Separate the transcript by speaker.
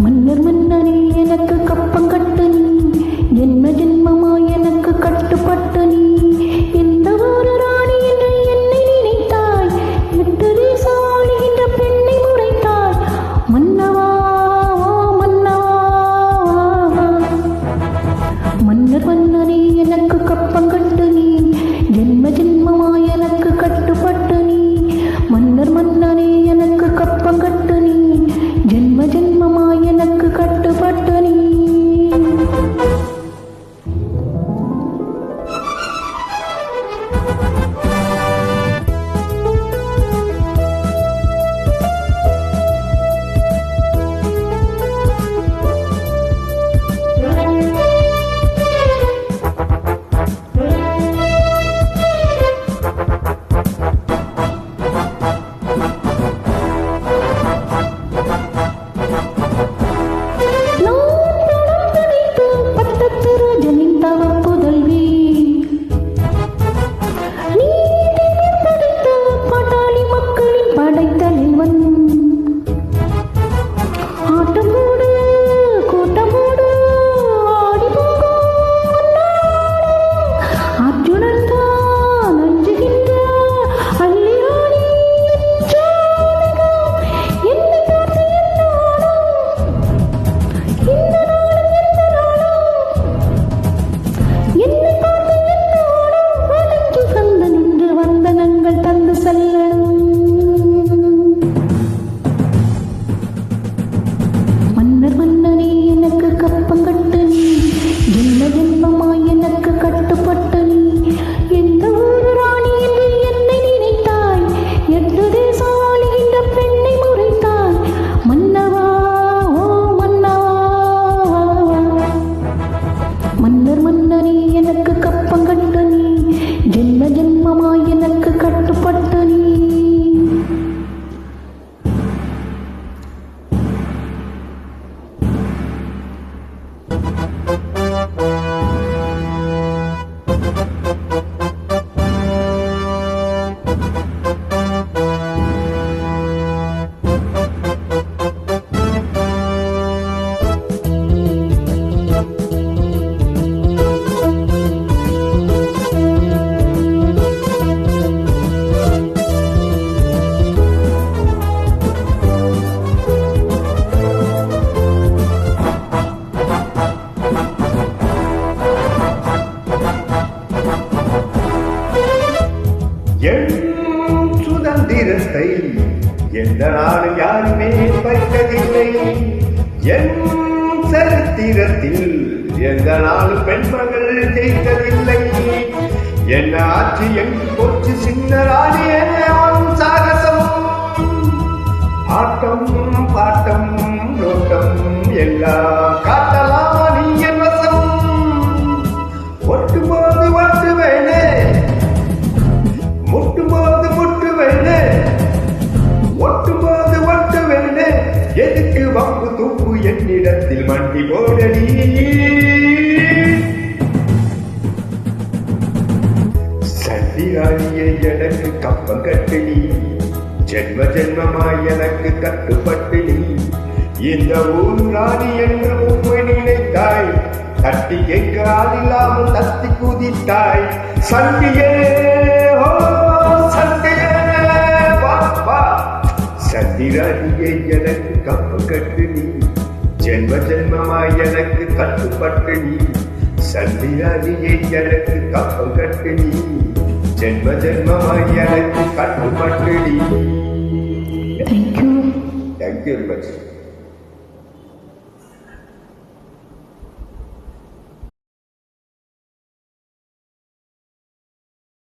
Speaker 1: மன்னர் மன்னனே எனக்கு கப்பங்கட்டு நீ, ஜென்ம ஜென்மமாய் எனக்கு கட்டுப்பட்டு நீ. எந்த ஒரு ராணி என்று என்னை நினைத்தாய், எட்டு தேசம் ஆளுகின்ற பெண்ணை முறைத்தாய். மன்னவா மன்னவா, மன்னர் மன்னனே எனக்கு கப்பங்கட்டு நீ, ஜென்ம ஜென்மமாய் எனக்கு கட்டுப்பட்டு நீ. மன்னர் மன்னனே எனக்கு கப்பங்கட்டு நீ, ஜென்ம ஜென்மமாய் எனக்கு கட்டுப்பட்டு நீ. மன்னர் மன்னனே எனக்கு கப்பங்கட்டு நீ, ஜென்ம ஜென்மமாய் எனக்கு கட்டுப்பட்டு நீ.
Speaker 2: என் சுதந்திரத்தை எந்த நாடு யாருமே பறித்ததில்லை. என் சரித்திரத்தில் எந்த நாடு பெண்மகள் ஜெயித்ததில்லை. என்ன ஆட்சி எங்கு போச்சு சின்ன ராணியே சாகசம், ஆட்டம் பாட்டம் நோட்டம் எல்லாம் காட்டலாம் நீ என் வசம். ஒட்டும்போது ஒட்டு வேணே, முட்டும்போது முட்டு வேணே, ஒட்டும்போது ஒட்டு வேணே. எதுக்கு வம்பு தூப்பு என்னிடத்தில் மண்டி போடடி. சண்டிராணியை எனக்கு கப்பம் கட்டு நீ, ஜென்ம ஜென்மமாய் எனக்கு கட்டுப்பட்டு நீ. இந்த ஊர் ராணி என்று உண்மை நினைத்தாய், தட்டி கேட்க ஆளில்லாமல் தத்தி குதித்தாய். சண்டியே ஓ சண்டியே வா வா. சண்டிராணியை எனக்கு கப்பம் கட்டு நீ, ஜென்ம ஜென்மமாய் எனக்கு கட்டுப்பட்டு நீ. சண்டிராணியை எனக்கு கப்பம் கட்டு நீ, ஜென்ம ஜென்மமாய் எனக்கு கட்டுப்பட்டு நீ.
Speaker 1: Thank you.
Speaker 2: Thank you very much.